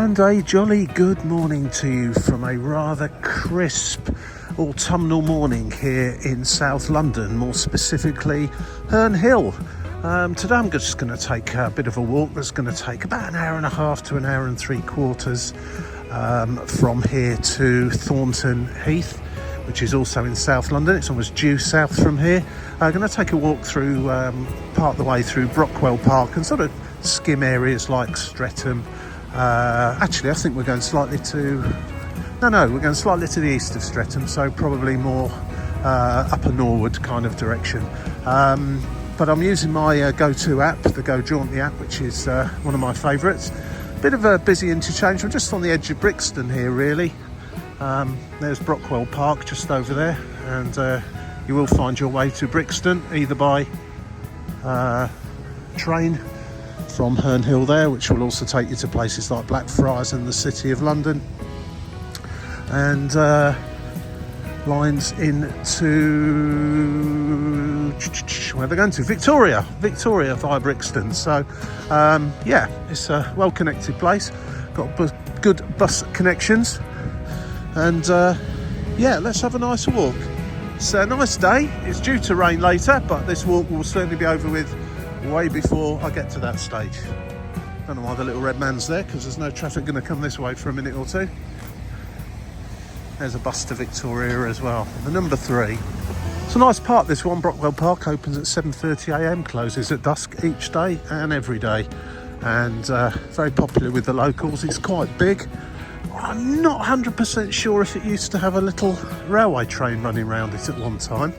And a jolly good morning to you from a rather crisp autumnal morning here in South London, more specifically Herne Hill. Today I'm just going to take a bit of a walk that's going to take about an hour and a half to an hour and 3/4 from here to Thornton Heath, which is also in South London. It's almost due south from here. I'm going to take a walk through, part the way through Brockwell Park and sort of skim areas like Streatham. Actually, I think we're going slightly to... we're going slightly to the east of Streatham, so probably more upper Norwood kind of direction. But I'm using my go-to app, the Go Jaunty app, which is one of my favourites. Bit of a busy interchange. We're just on the edge of Brixton here, really. There's Brockwell Park just over there, and you will find your way to Brixton either by train from Herne Hill there, which will also take you to places like Blackfriars and the City of London, and lines into where they're going to Victoria via Brixton. So yeah, it's a well-connected place, got good bus connections, and yeah, let's have a nice walk. It's a nice day. It's due to rain later, but this walk will certainly be over with way before I get to that stage. Don't know why the little red man's there, because there's no traffic going to come this way for a minute or two. There's a bus to Victoria as well, the number 3. It's a nice park, this one. Brockwell Park opens at 7:30 a.m, closes at dusk each day and every day, and very popular with the locals. It's quite big. I'm not 100% sure if it used to have a little railway train running around it at one time.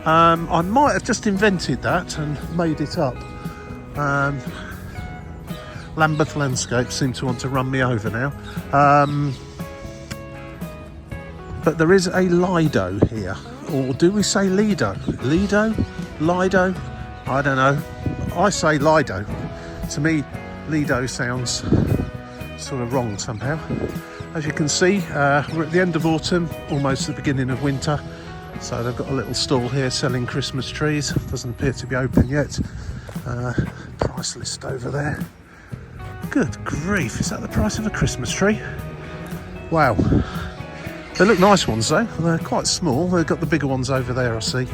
I might have just invented that and made it up. Lambeth Landscapes seem to want to run me over now. But there is a Lido here, or do we say Lido? Lido? Lido? I don't know. I say Lido. To me, Lido sounds sort of wrong somehow. As you can see, we're at the end of autumn, almost the beginning of winter. So they've got a little stall here selling Christmas trees. Doesn't appear to be open yet. Price list over there. Good grief, is that the price of a Christmas tree? Wow. They look nice ones though. They're quite small. They've got the bigger ones over there, I see.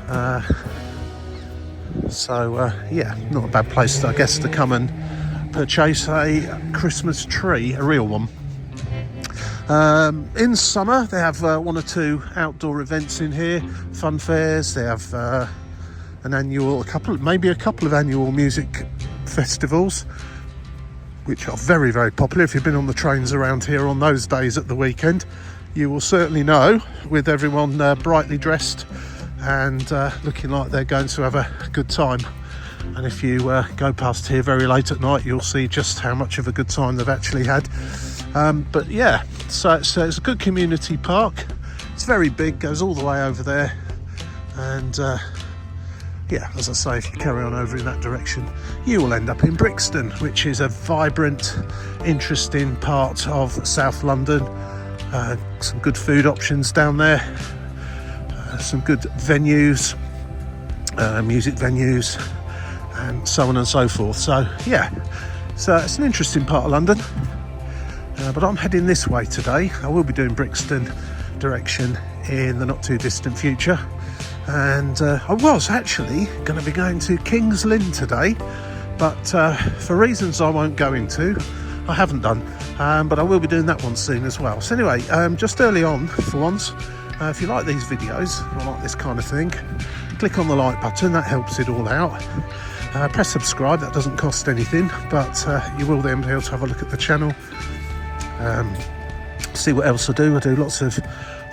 Yeah, not a bad place, I guess, to come and purchase a Christmas tree, a real one. In summer they have one or two outdoor events in here, fun fairs. They have a couple of annual music festivals, which are very, very popular. If you've been on the trains around here on those days at the weekend, you will certainly know, with everyone brightly dressed and looking like they're going to have a good time. And if you go past here very late at night, you'll see just how much of a good time they've actually had. But yeah, so it's a good community park. It's very big, goes all the way over there, and yeah, as I say, if you carry on over in that direction, you will end up in Brixton, which is a vibrant, interesting part of South London. Some good food options down there, some good venues, music venues, and so on and so forth. So yeah, so it's an interesting part of London. But I'm heading this way today. I will be doing Brixton direction in the not too distant future, and I was actually going to be going to King's Lynn today, but for reasons I won't go into, I haven't done, but I will be doing that one soon as well. So anyway, just early on for once, if you like these videos or like this kind of thing, click on the like button. That helps it all out. Press subscribe. That doesn't cost anything, but you will then be able to have a look at the channel. See what else I do. I do lots of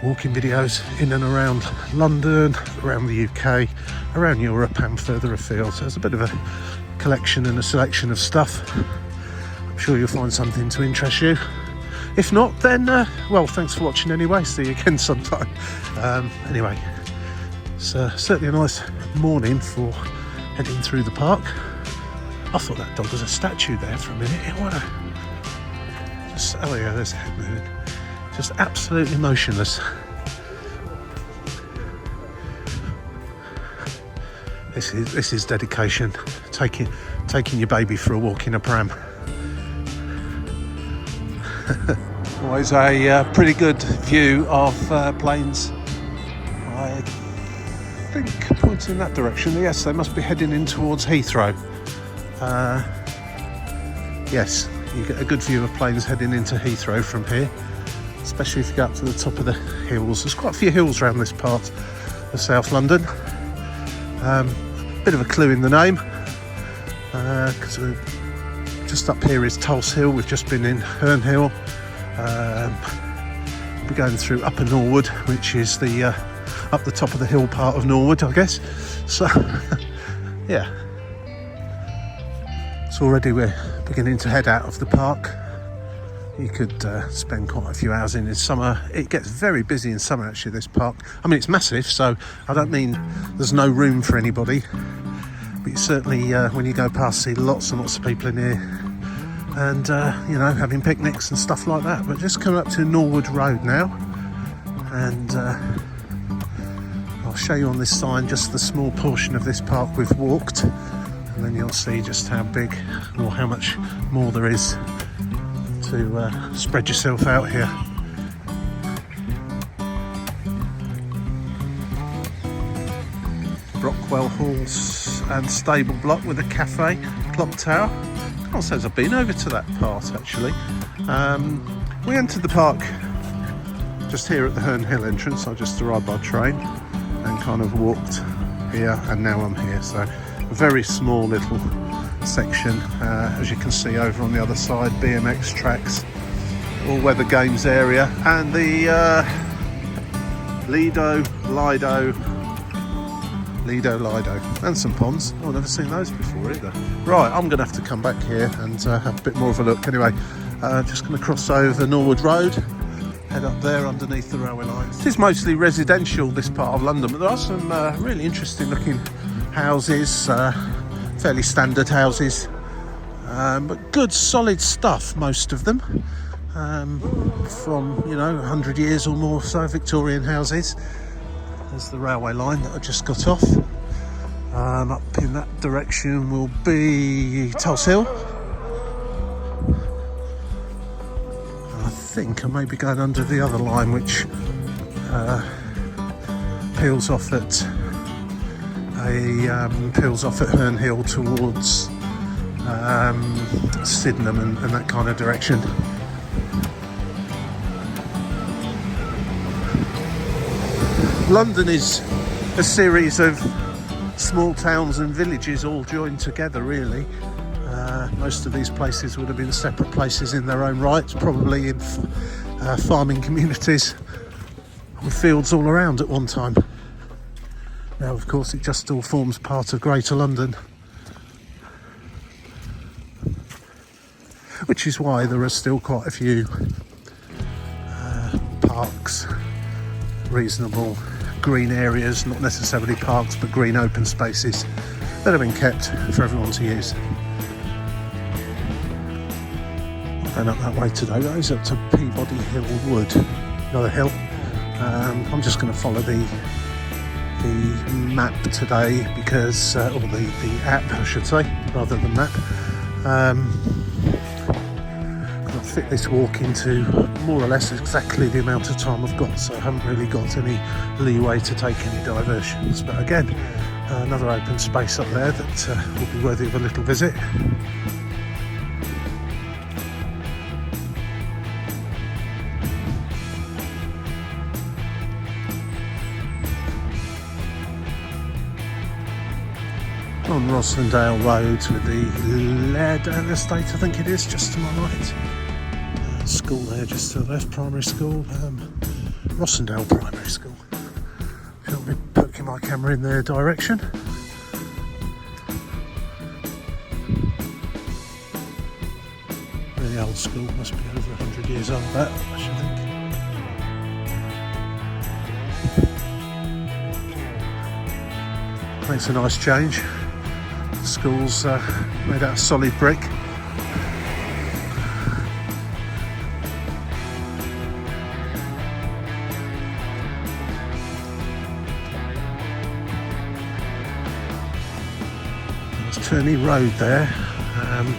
walking videos in and around London, around the UK, around Europe and further afield. So there's a bit of a collection and a selection of stuff. I'm sure you'll find something to interest you. If not, then well, thanks for watching anyway. See you again sometime. Anyway, it's certainly a nice morning for heading through the park. I thought that dog was a statue there for a minute. Oh yeah, there's a head moving. Just absolutely motionless. This is dedication. Taking your baby for a walk in a pram. Always a pretty good view of planes. I think pointing in that direction. Yes, they must be heading in towards Heathrow. Yes, you get a good view of planes heading into Heathrow from here, especially if you go up to the top of the hills. There's quite a few hills around this part of South London. Bit of a clue in the name, because we're just up here is Tulse Hill. We've just been in Herne Hill. We're going through Upper Norwood, which is the up the top of the hill part of Norwood, I guess. So yeah, so already we're beginning to head out of the park. You could spend quite a few hours in summer. It gets very busy in summer, actually, this park. I mean, it's massive, so I don't mean there's no room for anybody, but you certainly when you go past, see lots and lots of people in here, and you know, having picnics and stuff like that. But just coming up to Norwood Road now, and I'll show you on this sign just the small portion of this park we've walked, and then you'll see just how big or how much more there is to spread yourself out here. Brockwell Halls and Stable Block with a cafe, clock tower. I can't say I've been over to that part, actually. We entered the park just here at the Herne Hill entrance. I just arrived by train and kind of walked here, and now I'm here. So a very small little section, as you can see over on the other side, BMX tracks, all-weather games area, and the Lido, and some ponds. I've never seen those before either. Right, I'm going to have to come back here and have a bit more of a look. Anyway, just going to cross over Norwood Road, head up there underneath the railway lines. It is mostly residential, this part of London, but there are some really interesting looking houses, fairly standard houses, but good solid stuff, most of them, from, you know, 100 years or more, so Victorian houses. There's the railway line that I just got off. Up in that direction will be Tulse Hill. I think I may be going under the other line, which peels off at Herne Hill towards Sydenham and that kind of direction. London is a series of small towns and villages all joined together, really. Most of these places would have been separate places in their own right, probably in farming communities with fields all around at one time. Now, of course, it just all forms part of Greater London, which is why there are still quite a few parks, reasonable green areas, not necessarily parks, but green open spaces that have been kept for everyone to use. Going up that way today, guys, up to Peabody Hill Wood, another hill. I'm just going to follow the map today because, or the app, I should say, rather than map. I'll fit this walk into more or less exactly the amount of time I've got, so I haven't really got any leeway to take any diversions. But again, another open space up there that will be worthy of a little visit. On Roslindale Road with the Lairdale Estate, I think it is, just to my right. School there just to the left, primary school, Roslindale Primary School. I'll be poking my camera in their direction. Really old school, must be over 100 years old, that, I should think. Makes a nice change. The school's made out of solid brick. There's Turney Road there. I'm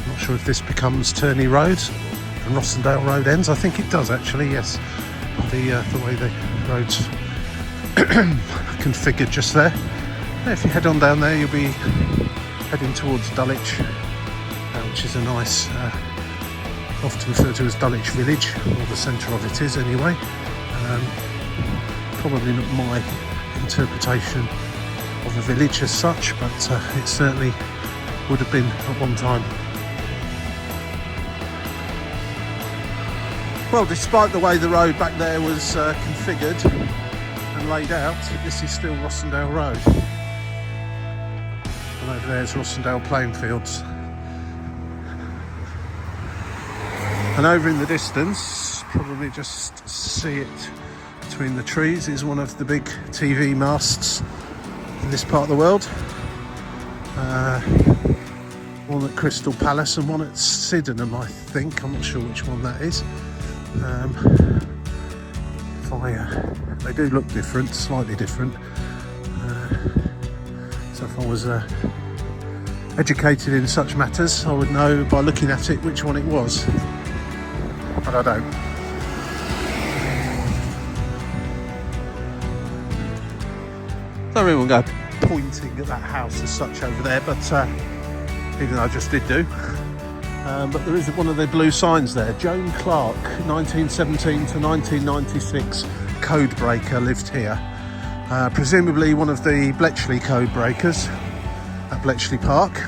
not sure if this becomes Turney Road and Rossendale Road ends. I think it does actually, yes. The way the road's configured just there. And if you head on down there, you'll be heading towards Dulwich, which is a nice, often referred to as Dulwich Village, or the centre of it is anyway. Probably not my interpretation of a village as such, but it certainly would have been at one time. Well, despite the way the road back there was configured and laid out, this is still Rossendale Road. And over there's Rossendale playing fields. And over in the distance, probably just see it between the trees, is one of the big TV masts in this part of the world. One at Crystal Palace and one at Sydenham, I think. I'm not sure which one that is. They do look different, slightly different. So if I was educated in such matters, I would know by looking at it which one it was. But I don't. Don't really want to go pointing at that house as such over there, but even though I just did do. But there is one of the blue signs there. Joan Clark, 1917 to 1996, code breaker, lived here. Presumably one of the Bletchley code breakers at Bletchley Park.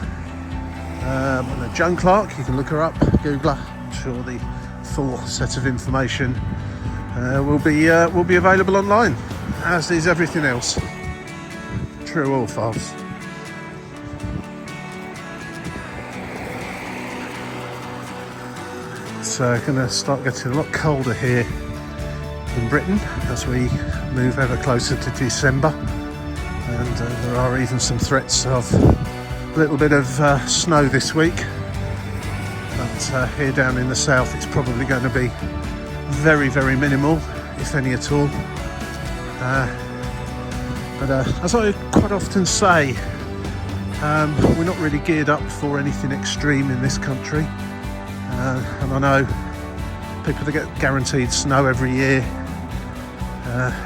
And Joan Clark, you can look her up, Google her. I'm sure the full set of information will be available online, as is everything else. True or false? It's going to start getting a lot colder here in Britain as we move ever closer to December, and there are even some threats of a little bit of snow this week, but here down in the south it's probably going to be very, very minimal, if any at all. But as I quite often say, we're not really geared up for anything extreme in this country. And I know people that get guaranteed snow every year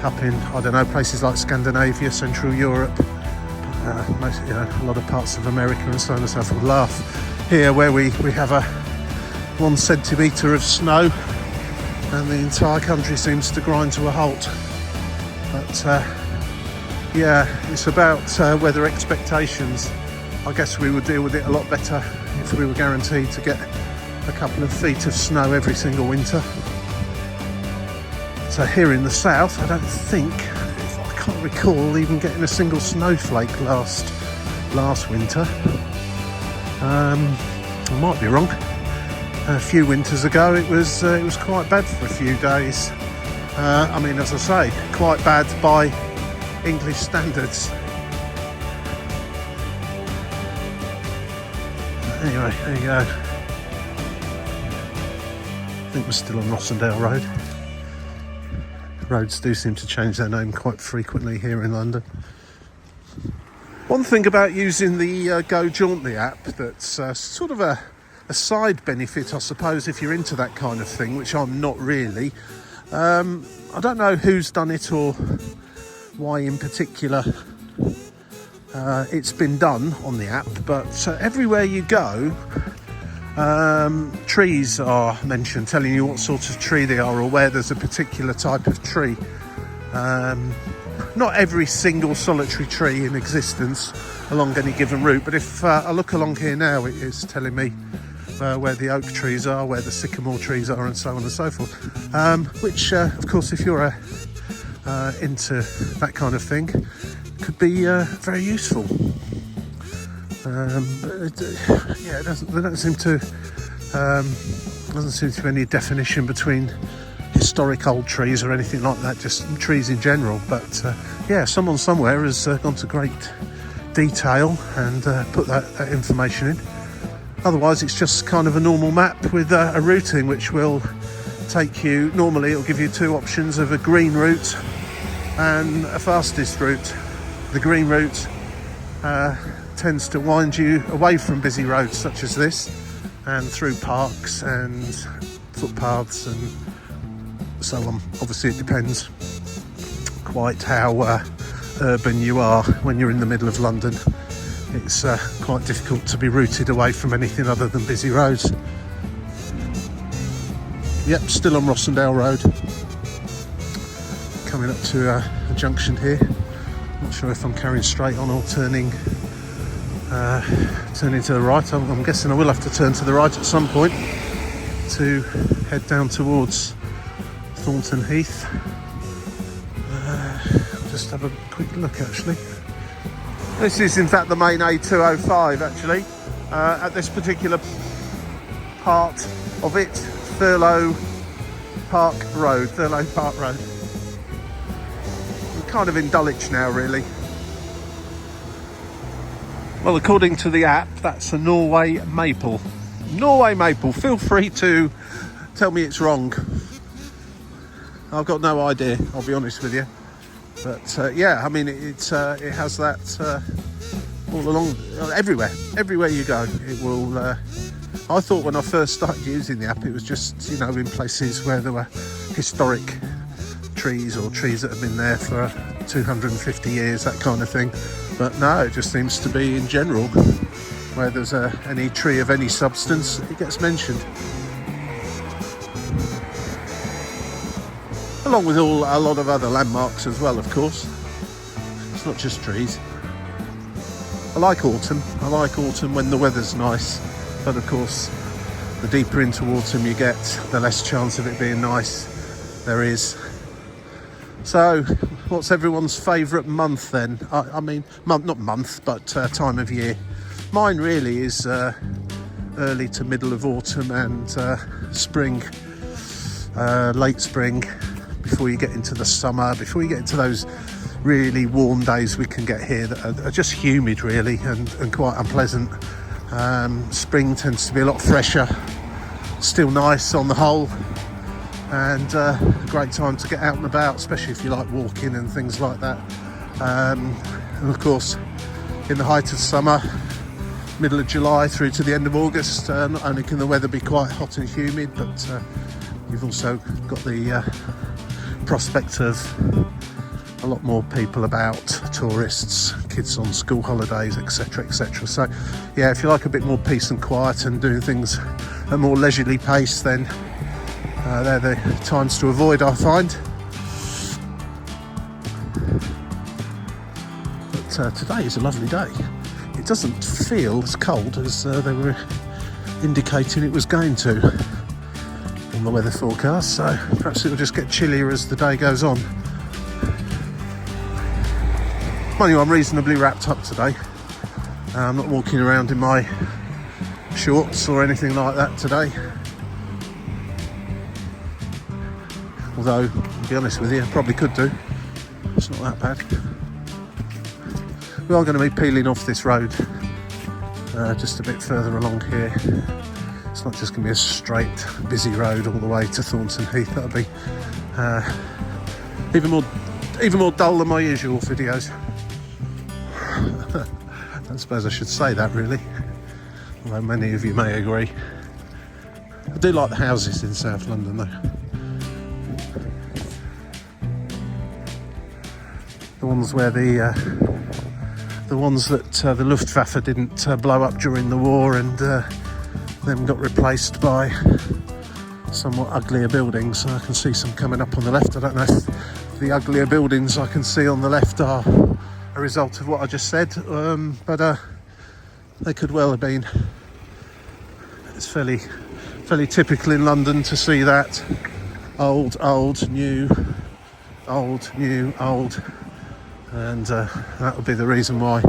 up in, I don't know, places like Scandinavia, Central Europe, a lot of parts of America and so on and so forth, laugh here where we have a 1 centimetre of snow and the entire country seems to grind to a halt. But yeah, it's about weather expectations. I guess we would deal with it a lot better if we were guaranteed to get a couple of feet of snow every single winter. So here in the south, I don't think, I can't recall even getting a single snowflake last winter. I might be wrong. A few winters ago it was quite bad for a few days. I mean, as I say, quite bad by English standards. Anyway, there you go. I think we're still on Rossendale Road. Roads do seem to change their name quite frequently here in London. One thing about using the Go Jauntly app that's sort of a side benefit, I suppose, if you're into that kind of thing, which I'm not really. I don't know who's done it or why in particular it's been done on the app, but everywhere you go, trees are mentioned, telling you what sort of tree they are or where there's a particular type of tree. Not every single solitary tree in existence along any given route, but if I look along here now, it is telling me where the oak trees are, where the sycamore trees are, and so on and so forth, which of course, if you're into that kind of thing, could be very useful. But yeah, there doesn't seem to be any definition between historic old trees or anything like that, just trees in general. But yeah, someone somewhere has gone to great detail and put that information in. Otherwise, it's just kind of a normal map with a routing, which will take you, normally it'll give you two options of a green route and a fastest route. The green route tends to wind you away from busy roads such as this and through parks and footpaths and so on. Obviously it depends quite how urban you are. When you're in the middle of London, it's quite difficult to be routed away from anything other than busy roads. Yep, still on Rossendale Road. Coming up to a junction here. Not sure if I'm carrying straight on or turning to the right. I'm guessing I will have to turn to the right at some point to head down towards Thornton Heath. I'll just have a quick look actually. This is in fact the main A205 actually. At this particular part of it, Thurlow Park Road. We're kind of in Dulwich now really. Well, according to the app, that's a Norway maple. Norway maple. Feel free to tell me it's wrong. I've got no idea, I'll be honest with you. But yeah, I mean, it has that all along, everywhere you go. It will. I thought when I first started using the app, it was just, you know, in places where there were historic trees or trees that have been there for 250 years, that kind of thing. But no, it just seems to be in general, where there's any tree of any substance, it gets mentioned. Along with a lot of other landmarks as well, of course. It's not just trees. I like autumn. I like autumn when the weather's nice. But of course, the deeper into autumn you get, the less chance of it being nice there is. So, what's everyone's favourite month then? I mean, not month, but time of year. Mine really is early to middle of autumn and spring, late spring, before you get into the summer, before you get into those really warm days we can get here that are just humid really and quite unpleasant. Spring tends to be a lot fresher, still nice on the whole, and a great time to get out and about, especially if you like walking and things like that. And of course, in the height of summer, middle of July through to the end of August, not only can the weather be quite hot and humid, but you've also got the prospect of a lot more people about, tourists, kids on school holidays, etc, etc. So yeah, if you like a bit more peace and quiet and doing things at a more leisurely pace, then they're the times to avoid, I find. But today is a lovely day. It doesn't feel as cold as they were indicating it was going to on the weather forecast, so perhaps it'll just get chillier as the day goes on. Mind you, I'm reasonably wrapped up today. I'm not walking around in my shorts or anything like that today. Although, to be honest with you, I probably could do. It's not that bad. We are going to be peeling off this road just a bit further along here. It's not just going to be a straight, busy road all the way to Thornton Heath. That'll be even more dull than my usual videos. I suppose I should say that really, although many of you may agree. I do like the houses in South London though. The ones where the ones that the Luftwaffe didn't blow up during the war and then got replaced by somewhat uglier buildings. I can see some coming up on the left. I don't know if the uglier buildings I can see on the left are a result of what I just said, but they could well have been. It's fairly typical in London to see that old, new, old, new, old, and that would be the reason why.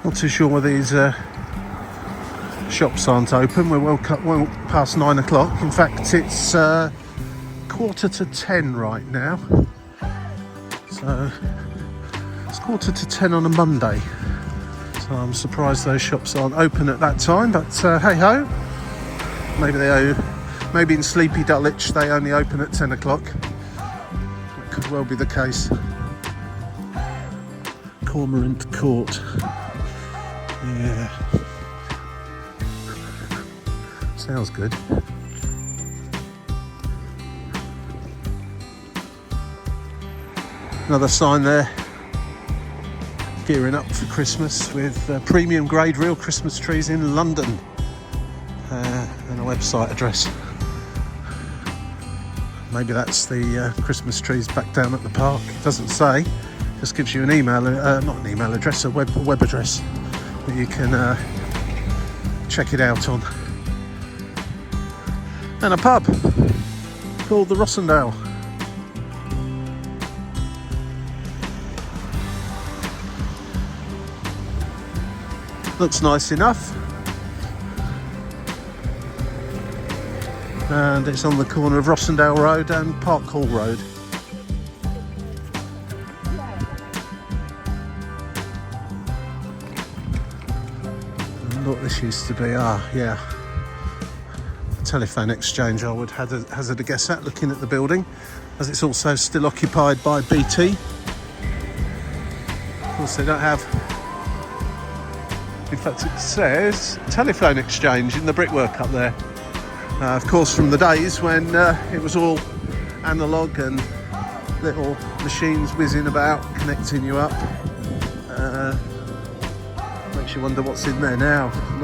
Not too sure why these shops aren't open. We're well past 9 o'clock. In fact, it's 9:45 right now. So it's 9:45 on a Monday. So So I'm surprised those shops aren't open at that time, but hey ho, maybe in sleepy Dulwich they only open at 10 o'clock. That could well be the case. Cormorant Court. Yeah. Sounds good. Another sign there. Gearing up for Christmas with premium grade real Christmas trees in London. And a website address. Maybe that's the Christmas trees back down at the park. It doesn't say. Just gives you an email, not an email address, a web address that you can check it out on. And a pub called the Rossendale. Looks nice enough. And it's on the corner of Rossendale Road and Park Hall Road. What this used to be, yeah, a telephone exchange, I would hazard a guess at, looking at the building, as it's also still occupied by BT. Of course they don't have, in fact it says telephone exchange in the brickwork up there. Of course from the days when it was all analogue and little machines whizzing about connecting you up. Makes you wonder what's in there now. A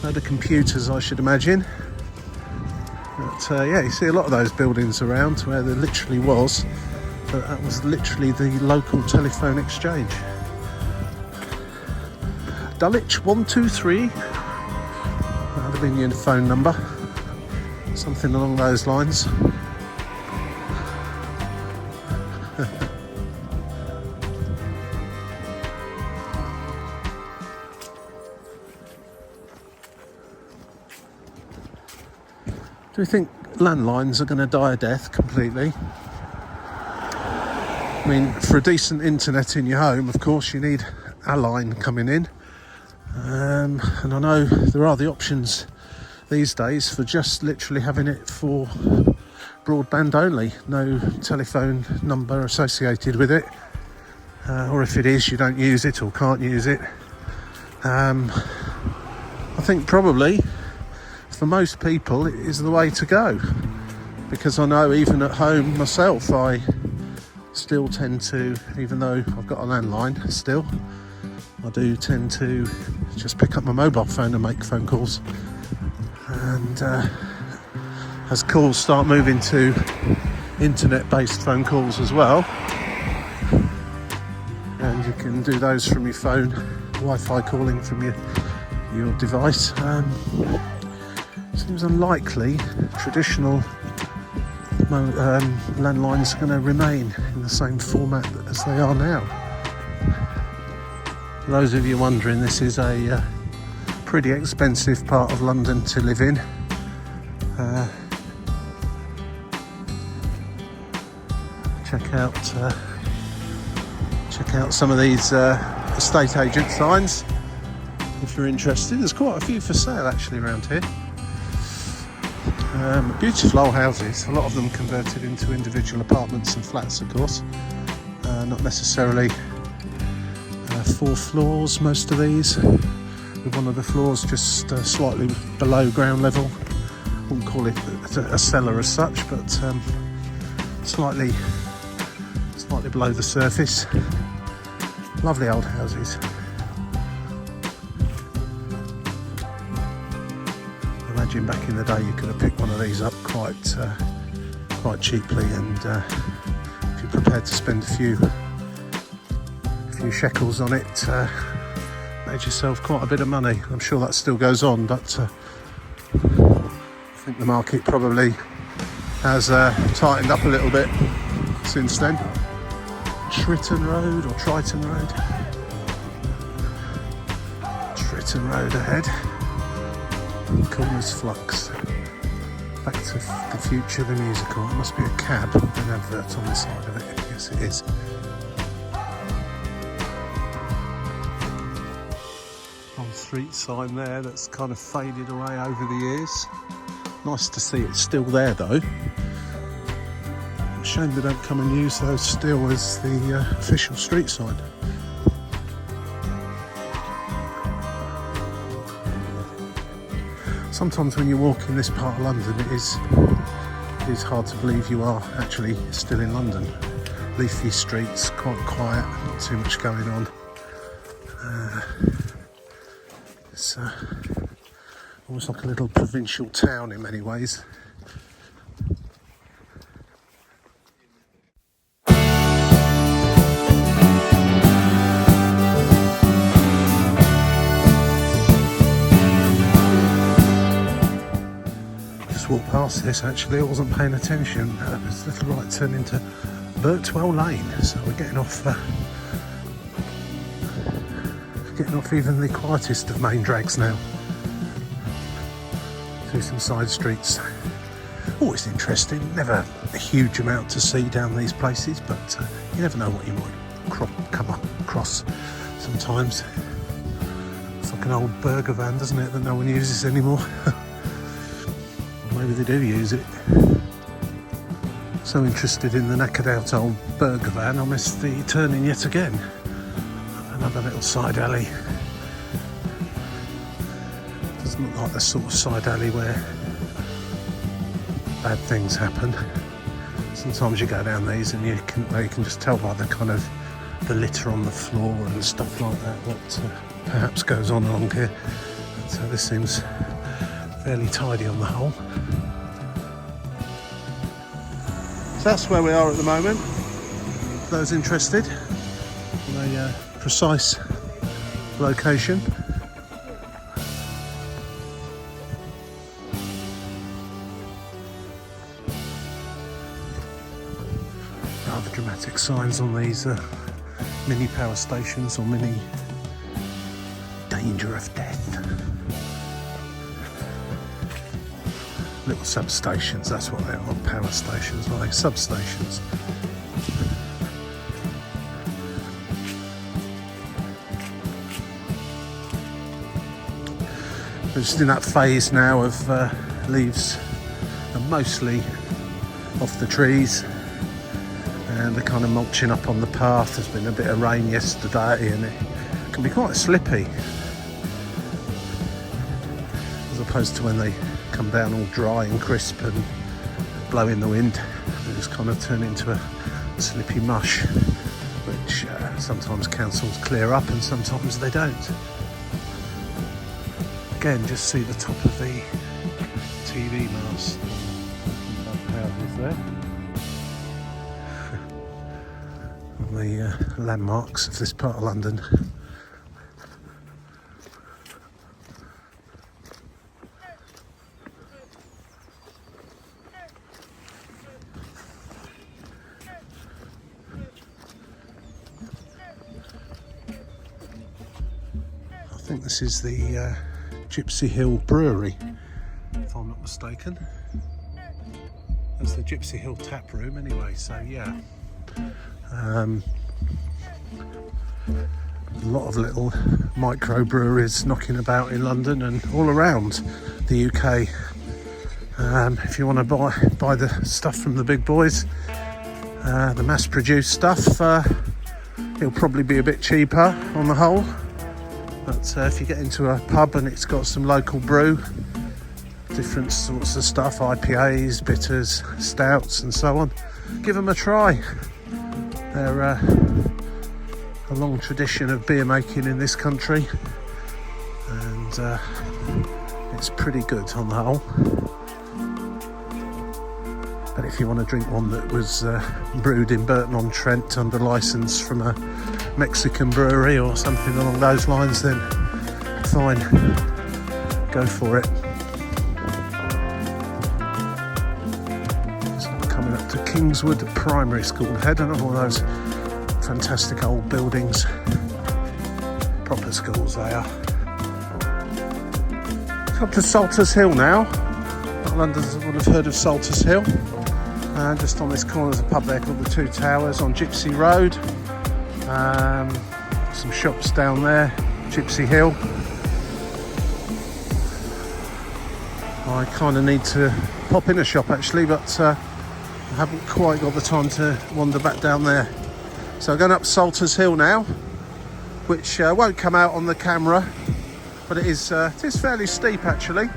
load of computers, I should imagine. But yeah, you see a lot of those buildings around where there literally was, but that was literally the local telephone exchange. Dulwich 123. That'd have been your phone number. Something along those lines. Do you think landlines are going to die a death completely? I mean, for a decent internet in your home, of course, you need a line coming in. And I know there are the options these days for just literally having it for broadband only. No telephone number associated with it. Or if it is, you don't use it or can't use it. I think probably for most people it is the way to go, because I know even at home myself I still tend to, even though I've got a landline still, I do tend to just pick up my mobile phone and make phone calls. And as calls start moving to internet-based phone calls as well, and you can do those from your phone, Wi-Fi calling from your device, seems unlikely traditional landlines are going to remain in the same format as they are now. For those of you wondering, this is a pretty expensive part of London to live in. Check out some of these estate agent signs if you're interested. There's quite a few for sale actually around here. Beautiful old houses, a lot of them converted into individual apartments and flats, of course. Not necessarily 4 floors, most of these, with one of the floors just slightly below ground level. Wouldn't call it a cellar as such, but slightly below the surface. Lovely old houses. Imagine back in the day you could have picked one of these up quite cheaply, and if you're prepared to spend a few shekels on it, made yourself quite a bit of money. I'm sure that still goes on, but I think the market probably has tightened up a little bit since then. Triton Road or Triton Road. Triton Road ahead. Corners Flux. Back to the Future, the musical. It must be a cab with an advert on the side of it. Yes, it is. street sign there that's kind of faded away over the years. Nice to see it's still there though. Shame they don't come and use those still as the official street sign. Sometimes when you walk in this part of London, it is hard to believe you are actually still in London. Leafy streets, quite quiet, not too much going on. It's almost like a little provincial town in many ways. Walked past this actually, I wasn't paying attention. This little right turn into Brockwell Lane, so we're getting off even the quietest of main drags now. Through some side streets. Always interesting, never a huge amount to see down these places, but you never know what you might come across sometimes. It's like an old burger van, doesn't it, that no one uses anymore. Maybe they do use it. So interested in the knackered out old burger van, I missed the turning yet again. Another little side alley. Doesn't look like the sort of side alley where bad things happen. Sometimes you go down these and you can just tell by the kind of the litter on the floor and stuff like that what perhaps goes on along here. So this seems fairly tidy on the whole. So that's where we are at the moment. For those interested in a precise location. Rather dramatic signs on these mini power stations or mini danger of death. Little substations, that's what they are, not power stations, are they? Substations. We're just in that phase now of leaves are mostly off the trees and they're kind of mulching up on the path. There's been a bit of rain yesterday and it can be quite slippy as opposed to when they come down all dry and crisp and blow in the wind. They just kind of turn into a slippy mush, which sometimes councils clear up and sometimes they don't. Again, just see the top of the TV mast houses there. And the landmarks of this part of London. I think this is the Gypsy Hill Brewery, if I'm not mistaken. That's the Gypsy Hill tap room anyway, so yeah. A lot of little microbreweries knocking about in London and all around the UK. If you want to buy the stuff from the big boys, the mass-produced stuff, it'll probably be a bit cheaper on the whole. But if you get into a pub and it's got some local brew, different sorts of stuff, IPAs, bitters, stouts and so on, give them a try. They're a long tradition of beer making in this country and it's pretty good on the whole. But if you want to drink one that was brewed in Burton-on-Trent under licence from a Mexican brewery or something along those lines, then fine, go for it. So coming up to Kingswood Primary School ahead, and all those fantastic old buildings, proper schools they are. Up to Tulse Hill now. Londoners would have heard of Tulse Hill. Just on this corner there's a pub there called the Two Towers on Gypsy Road. Some shops down there, Gypsy Hill. I kind of need to pop in a shop actually, but I haven't quite got the time to wander back down there. So going up Tulse Hill now, which won't come out on the camera, but it is fairly steep actually.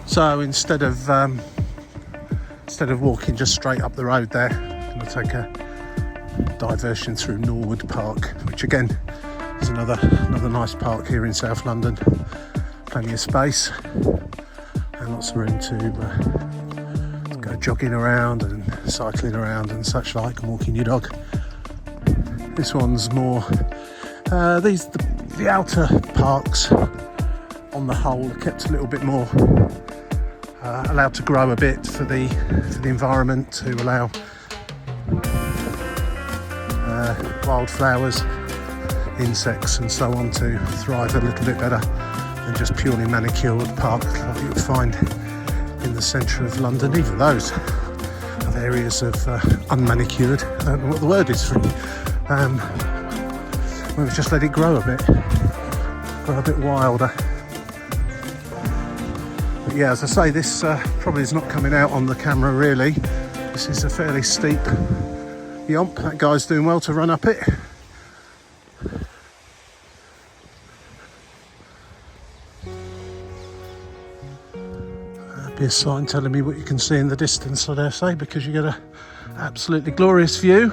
So instead of walking just straight up the road there, I'm going to take a diversion through Norwood Park, which again is another nice park here in South London. Plenty of space and lots of room to go jogging around and cycling around and such like, and walking your dog. This one's more the outer parks on the whole are kept a little bit more allowed to grow a bit for the environment, to allow wildflowers, insects and so on to thrive a little bit better than just purely manicured park like you'll find in the centre of London. Even those are areas of unmanicured, I don't know what the word is for it. We've just let it grow a bit wilder. But yeah, as I say, this probably is not coming out on the camera really. This is a fairly steep yomp. That guy's doing well to run up it. That'd be a sign telling me what you can see in the distance, I dare say, because you get a absolutely glorious view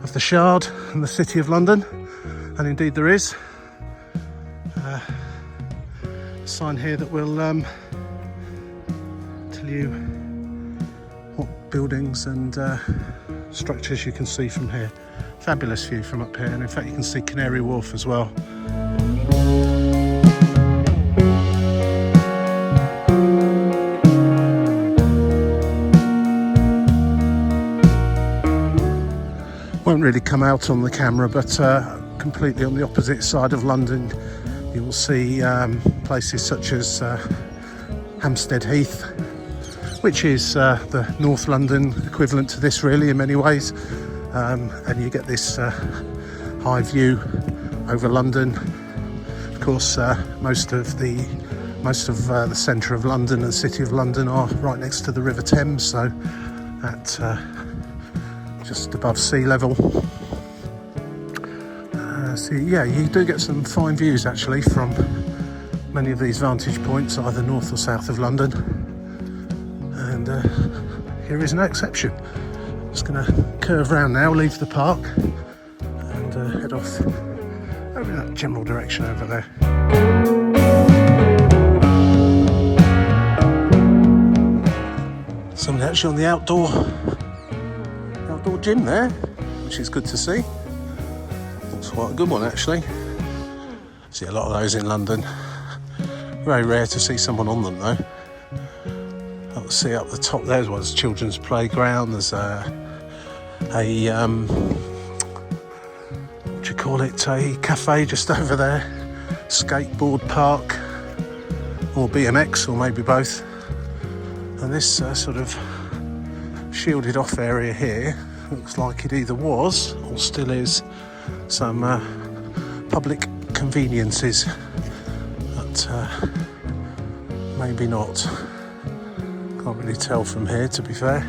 of the Shard and the City of London, and indeed there is a sign here that will tell you what buildings and structures you can see from here. Fabulous view from up here, and in fact you can see Canary Wharf as well. Won't really come out on the camera, but completely on the opposite side of London you will see places such as Hampstead Heath, which is the North London equivalent to this really in many ways, and you get this high view over London. Of course, most of the centre of London and the City of London are right next to the River Thames, so at just above sea level. So yeah, you do get some fine views actually from many of these vantage points, either north or south of London, and here is no exception. Just going to curve round now, leave the park and head off over in that general direction over there. Somebody actually on the outdoor gym there, which is good to see. Looks quite a good one actually. See a lot of those in London. Very rare to see someone on them though. I'll see up the top there's one's children's playground. There's what do you call it, a cafe just over there, skateboard park or BMX or maybe both, and this sort of shielded off area here looks like it either was or still is some public conveniences, but maybe not. Can't really tell from here, to be fair.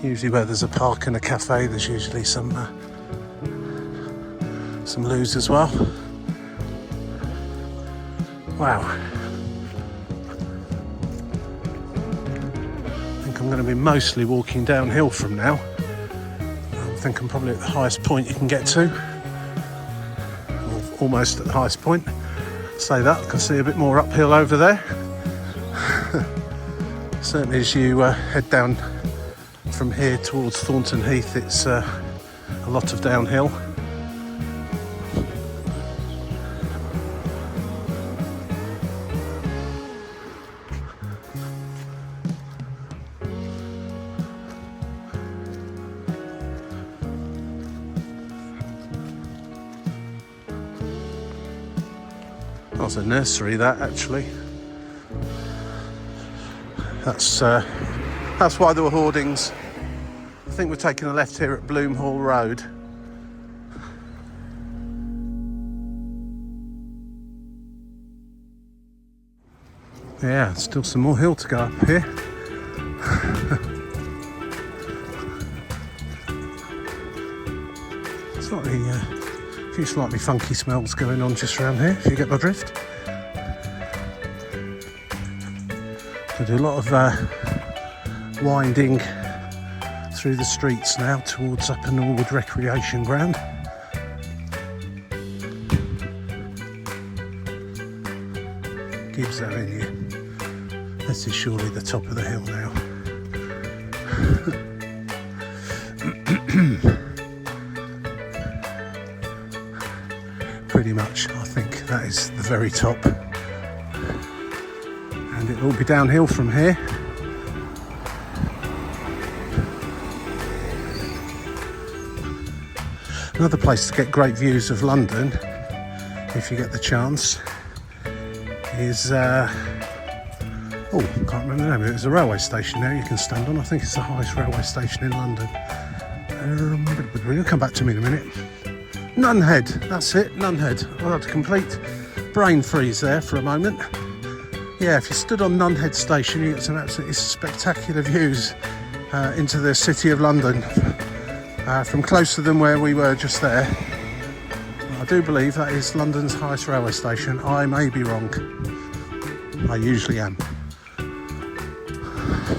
Usually where there's a park and a cafe there's usually some loos as well. Wow. I'm going to be mostly walking downhill from now. I think I'm probably at the highest point you can get to, or almost at the highest point. Say that, I can see a bit more uphill over there. Certainly as you head down from here towards Thornton Heath, it's a lot of downhill. That's a nursery, that actually. That's why there were hoardings. I think we're taking a left here at Bloomhall Road. Yeah, still some more hill to go up here. Slightly, a few slightly funky smells going on just around here, if you get my drift. I do a lot of winding through the streets now towards Upper Norwood Recreation Ground. Gives Avenue. This is surely the top of the hill now. Pretty much, I think that is the very top. And it will be downhill from here. Another place to get great views of London, if you get the chance, is oh, can't remember the name of it. There's a railway station there you can stand on. I think it's the highest railway station in London. It'll come back to me in a minute. Nunhead, that's it, Nunhead. I had a complete brain freeze there for a moment. Yeah, if you stood on Nunhead station, you get some absolutely spectacular views into the city of London from closer than where we were just there. I do believe that is London's highest railway station. I may be wrong. I usually am.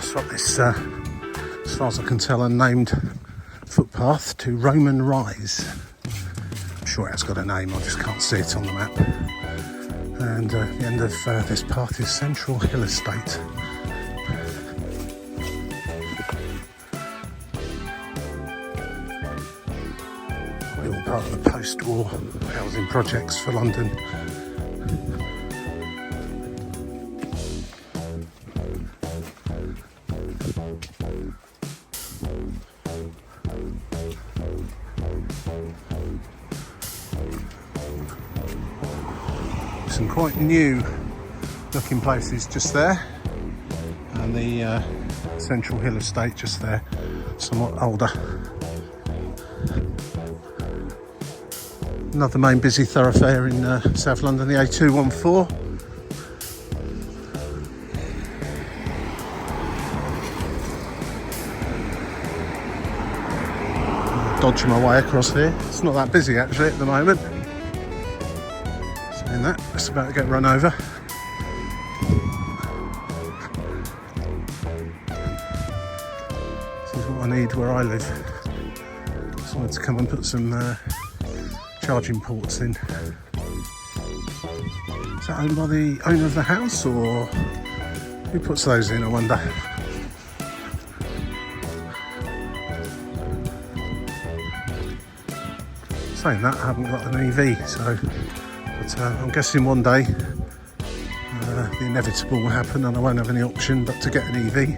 Swap this, as far as I can tell, unnamed footpath to Roman Rise. I'm sure it's got a name, I just can't see it on the map. And the end of this path is Central Hill Estate. All part of the post-war housing projects for London. Some quite new looking places just there, and the Central Hill Estate just there, somewhat older. Another main busy thoroughfare in South London, the A214. Dodge my way across here. It's not that busy actually at the moment. Saying that, it's about to get run over. This is what I need where I live. Just wanted to come and put some charging ports in. Is that owned by the owner of the house, or who puts those in, I wonder? Saying that, I haven't got an EV, so but I'm guessing one day the inevitable will happen and I won't have any option but to get an EV.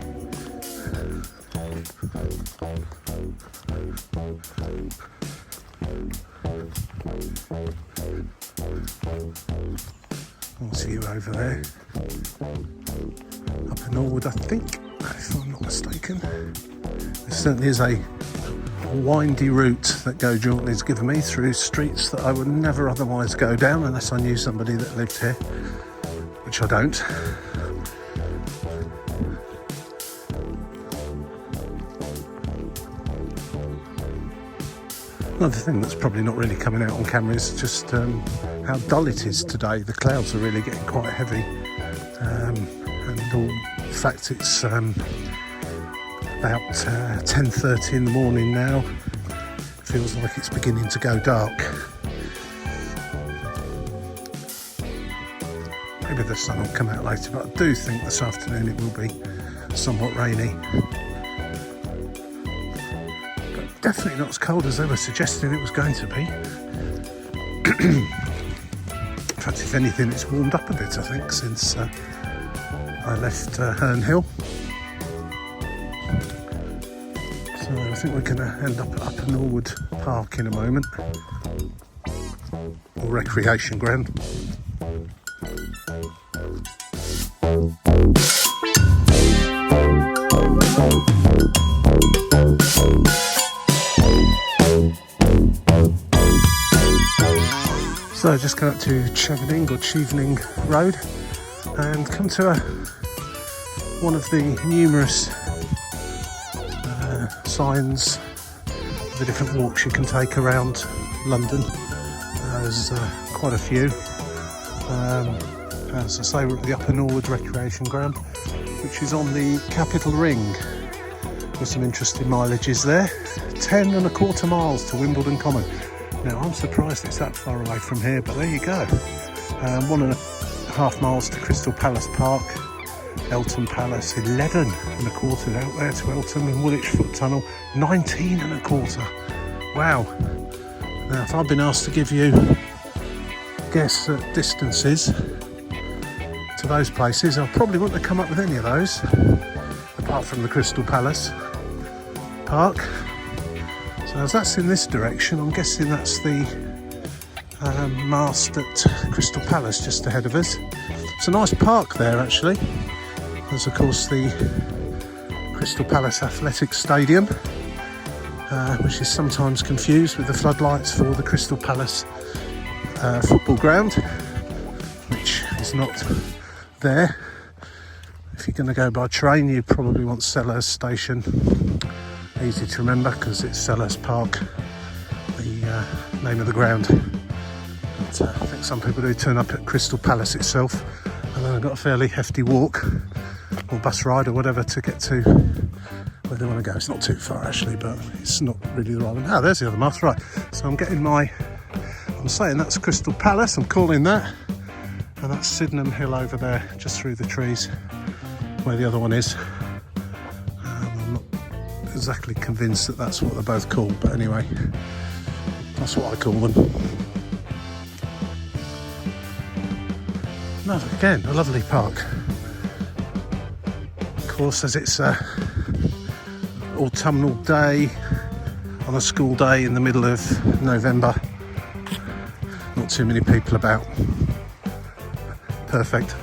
I'll see you over there. Up in Norwood, I think, if I'm not mistaken. There certainly is a windy route that Go Jauntly's given me through streets that I would never otherwise go down unless I knew somebody that lived here, which I don't. Another thing that's probably not really coming out on camera is just how dull it is today. The clouds are really getting quite heavy, and in fact it's about 10:30 in the morning now. Feels like it's beginning to go dark. Maybe the sun will come out later, but I do think this afternoon it will be somewhat rainy. Definitely not as cold as they were suggesting it was going to be. In fact, if anything, it's warmed up a bit, I think, since I left Herne Hill. So I think we're going to end up at Upper Norwood Park in a moment, or recreation ground. So just come up to Chevening or Chevening Road. and come to one of the numerous signs, the different walks you can take around London. There's quite a few. As I say, we're at the Upper Norwood Recreation Ground, which is on the Capital Ring, with some interesting mileages there. 10.25 miles to Wimbledon Common. Now, I'm surprised it's that far away from here, but there you go. 1.5 miles to Crystal Palace Park, Elton Palace, 11.25 out there to Elton and Woolwich Foot Tunnel, 19.25. Wow. Now, if I've been asked to give you guess at distances to those places, I probably wouldn't have come up with any of those, apart from the Crystal Palace Park. So as that's in this direction, I'm guessing that's the mast at Crystal Palace just ahead of us. It's a nice park there actually. There's of course the Crystal Palace Athletic Stadium, which is sometimes confused with the floodlights for the Crystal Palace football ground, which is not there. If you're going to go by train, you probably want Sellers Station. Easy to remember because it's Sellers Park, the name of the ground. But I think some people do turn up at Crystal Palace itself, and then I've got a fairly hefty walk or bus ride or whatever to get to where they want to go. It's not too far actually, but it's not really the right one. Oh, there's the other mast, right. So I'm saying that's Crystal Palace, I'm calling that, and that's Sydenham Hill over there, just through the trees where the other one is. I'm not exactly convinced that that's what they're both called, but anyway, that's what I call them. No, again, a lovely park. Of course, as it's autumnal day on a school day in the middle of November, not too many people about. Perfect.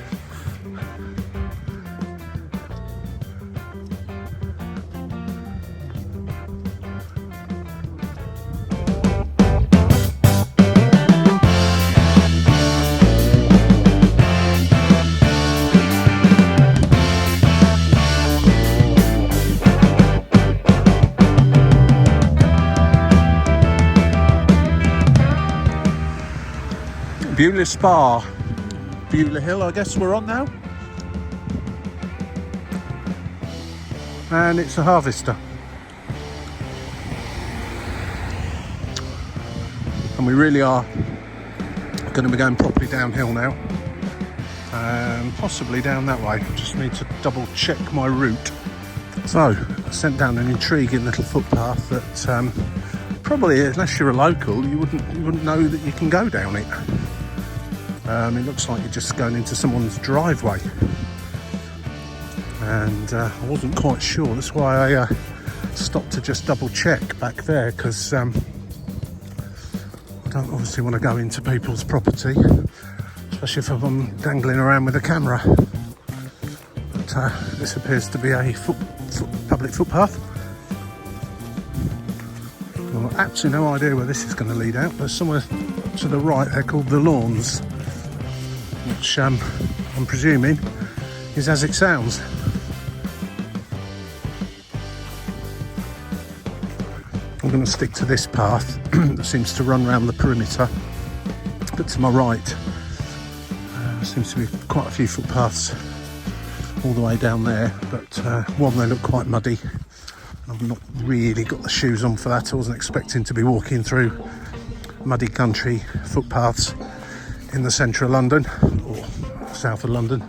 Beulah Spa, Beulah Hill, I guess we're on now. And it's a harvester. And we really are going to be going properly downhill now. Possibly down that way. Just need to double check my route. So, I sent down an intriguing little footpath that probably, unless you're a local, you wouldn't know that you can go down it. It looks like you're just going into someone's driveway, and I wasn't quite sure. That's why I stopped to just double check back there, because I don't obviously want to go into people's property, especially if I'm dangling around with a camera. But this appears to be a public footpath. I've got absolutely no idea where this is going to lead out. There's somewhere to the right there called the Lawns, which I'm presuming is as it sounds. I'm going to stick to this path that seems to run around the perimeter, but to my right seems to be quite a few footpaths all the way down there, but one, they look quite muddy. I've not really got the shoes on for that. I wasn't expecting to be walking through muddy country footpaths in the centre of London or south of London,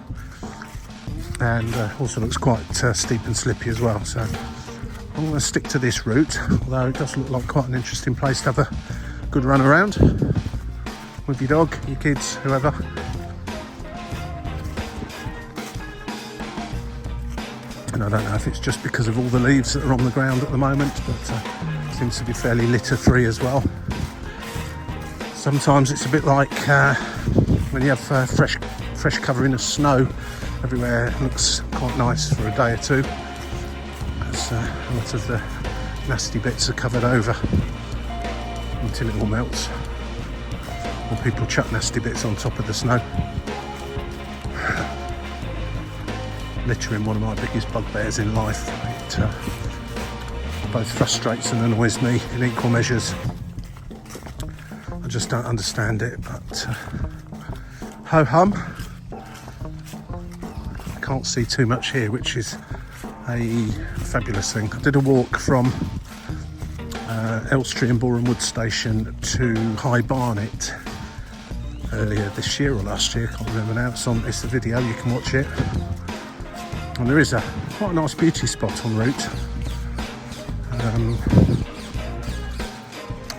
and also looks quite steep and slippy as well. So I'm going to stick to this route, although it does look like quite an interesting place to have a good run around with your dog, your kids, whoever. And I don't know if it's just because of all the leaves that are on the ground at the moment, but it seems to be fairly litter free as well. Sometimes it's a bit like when you have fresh covering of snow everywhere. It looks quite nice for a day or two, as a lot of the nasty bits are covered over until it all melts, or people chuck nasty bits on top of the snow. littering, one of my biggest bugbears in life. It both frustrates and annoys me in equal measures. I just don't understand it, but ho-hum. I can't see too much here, which is a fabulous thing. I did a walk from Elstree and Boreham Wood Station to High Barnet earlier this year or last year, I can't remember now. It's the video, you can watch it. And there is quite a nice beauty spot en route.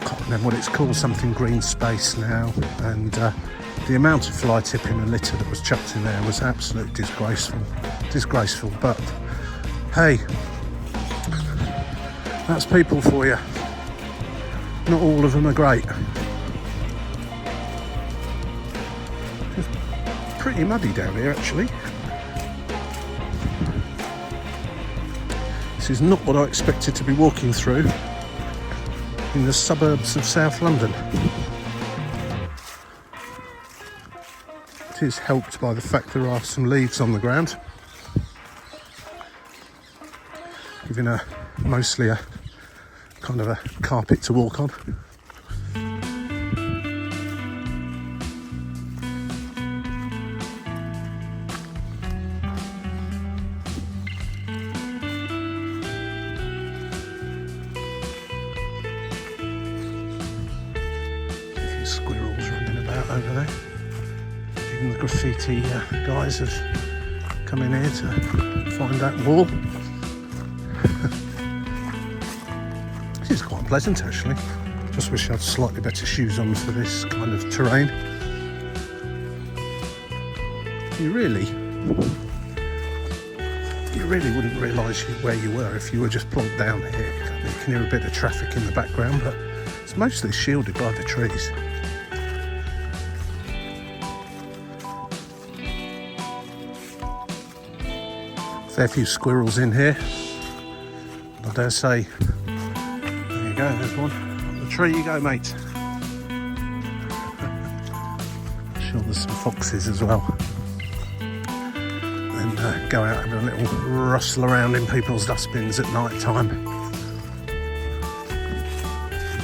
Can't remember what it's called, something green space now, and the amount of fly tipping and litter that was chucked in there was absolutely disgraceful, but hey, that's people for you. Not all of them are great. It's pretty muddy down here actually. This is not what I expected to be walking through in the suburbs of South London. It is helped by the fact there are some leaves on the ground, giving mostly a kind of a carpet to walk on. A few squirrels running about over there. Even the graffiti guys have come in here to find that wall. This is quite pleasant actually. Just wish I had slightly better shoes on for this kind of terrain. You really wouldn't realise where you were if you were just plonked down here. You can hear a bit of traffic in the background, but it's mostly shielded by the trees. Fair few squirrels in here. I dare say, there you go, there's one. Up the tree you go, mate. I'm sure there's some foxes as well. Then go out and have a little rustle around in people's dustbins at night time.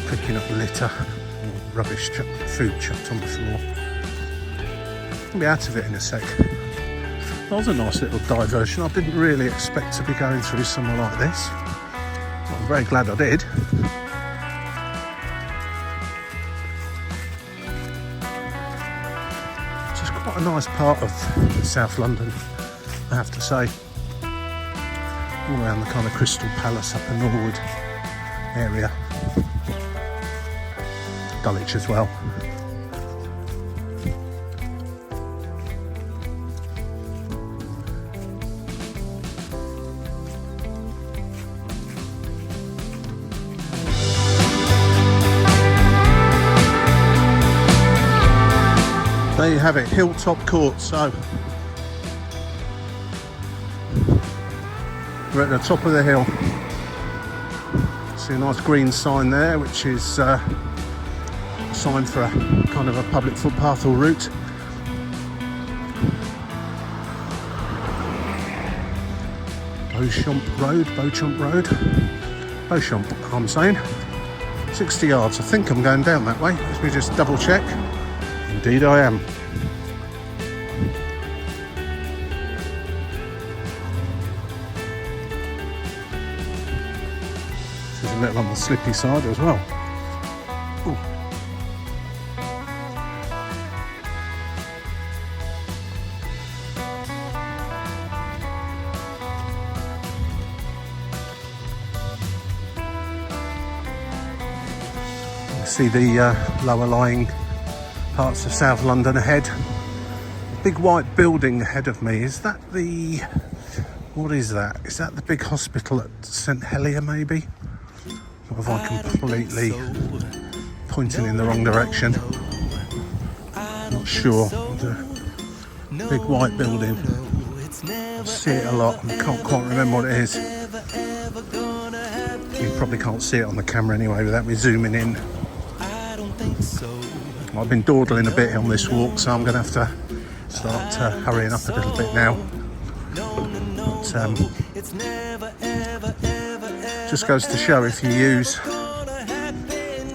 Picking up litter or rubbish, food chucked on the floor. I'll be out of it in a sec. That was a nice little diversion. I didn't really expect to be going through somewhere like this. I'm very glad I did. It's just quite a nice part of South London, I have to say. All around the kind of Crystal Palace up in Norwood area. Dulwich as well. There you have it, Hilltop Court. So we're at the top of the hill. See a nice green sign there, which is a sign for a kind of a public footpath or route. Beauchamp, I'm saying. 60 yards, I think I'm going down that way. Let me just double check. Indeed I am. This is a little on the slippy side as well. Ooh. You can see the lower lying parts of South London ahead. The big white building ahead of me, is that the... what is that? Is that the big hospital at St Helier maybe? Or have I completely pointing in the wrong direction? Not sure. The big white building. I see it a lot and can't quite remember what it is. You probably can't see it on the camera anyway without me zooming in. I've been dawdling a bit on this walk, so I'm going to have to start hurrying up a little bit now. just goes to show, if you use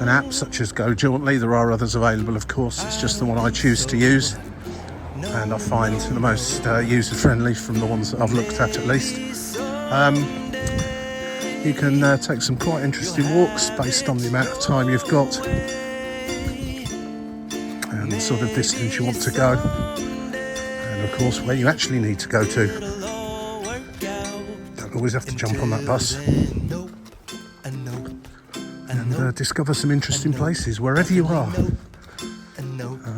an app such as Go Jauntly, there are others available, of course. It's just the one I choose to use, and I find the most user-friendly from the ones that I've looked at least. You can take some quite interesting walks based on the amount of time you've got and the sort of distance you want to go, and of course where you actually need to go to. Don't always have to jump on that bus. And discover some interesting places wherever you are.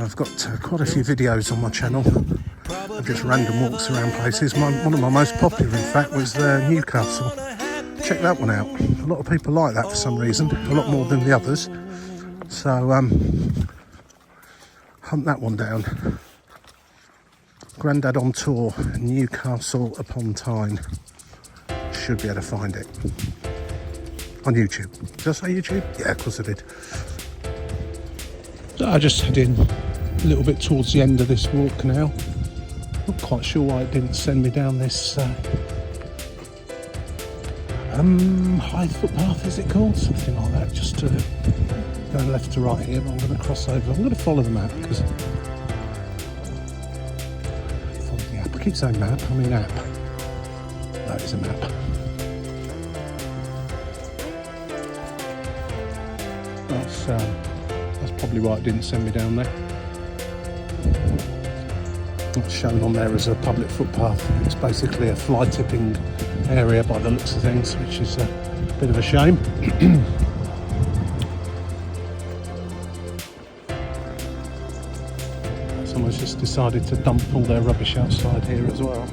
I've got quite a few videos on my channel of just random walks around places. One of my most popular, in fact, was Newcastle. Check that one out. A lot of people like that for some reason, a lot more than the others. So hunt that one down. Grandad on Tour, Newcastle upon Tyne. Should be able to find it on YouTube. Did I say YouTube? Yeah, of course I did. I just head in a little bit towards the end of this walk now. Not quite sure why it didn't send me down this high footpath, is it called? Something like that. Just going left to right here. I'm going to cross over. I'm going to follow the map because the app. I keep saying map. I mean app. That is a map. That's probably why it didn't send me down there. It's shown on there as a public footpath. It's basically a fly tipping area by the looks of things, which is a bit of a shame. Someone's just decided to dump all their rubbish outside here as well.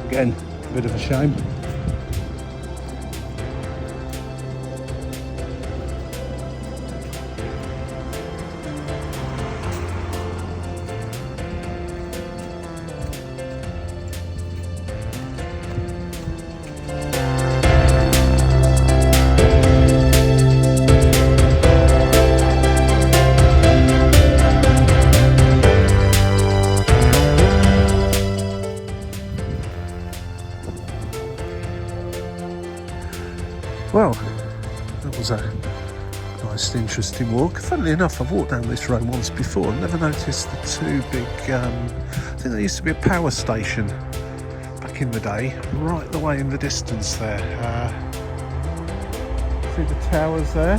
Again, a bit of a shame. Well, that was a nice, interesting walk. Funnily enough, I've walked down this road once before and never noticed the two big, I think there used to be a power station back in the day, right the way in the distance there. See the towers there?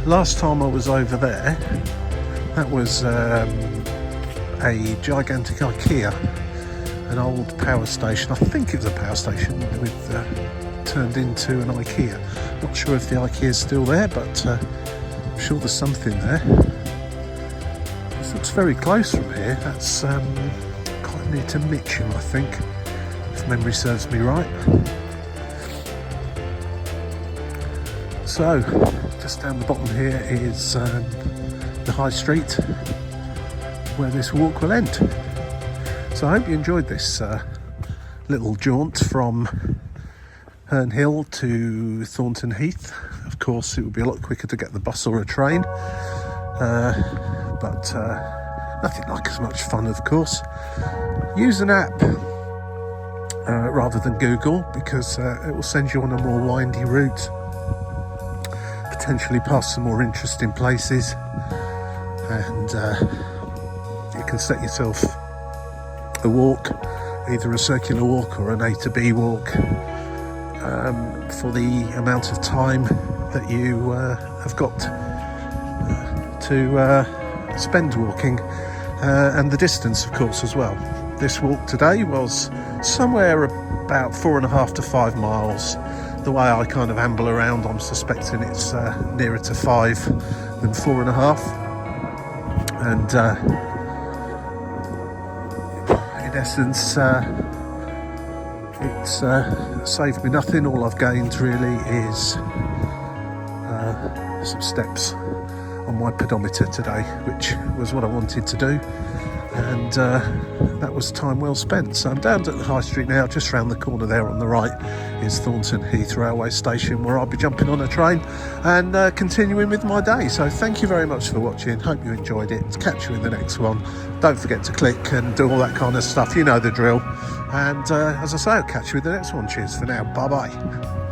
Last time I was over there, that was a gigantic IKEA. An old power station. I think it was a power station with turned into an IKEA. Not sure if the IKEA is still there, but I'm sure there's something there. This looks very close from here. That's quite near to Mitcham, I think, if memory serves me right. So, just down the bottom here is the High Street, where this walk will end. So I hope you enjoyed this little jaunt from Herne Hill to Thornton Heath. Of course, it would be a lot quicker to get the bus or a train, but nothing like as much fun, of course. Use an app rather than Google, because it will send you on a more windy route, potentially past some more interesting places, and you can set yourself a walk, either a circular walk or an A to B walk, for the amount of time that you have got to spend walking, and the distance, of course, as well. This walk today was somewhere about 4.5 to 5 miles. The way I kind of amble around, I'm suspecting it's nearer to 5 than 4.5, and in essence, it's saved me nothing. All I've gained really is some steps on my pedometer today, which was what I wanted to do. and that was time well spent. So I'm down at the High Street now. Just round the corner there on the right is Thornton Heath railway station, where I'll be jumping on a train and continuing with my day. So thank you very much for watching. Hope you enjoyed it. Catch you in the next one. Don't forget to click and do all that kind of stuff, you know the drill. And as I say, I'll catch you in the next one. Cheers for now. Bye bye.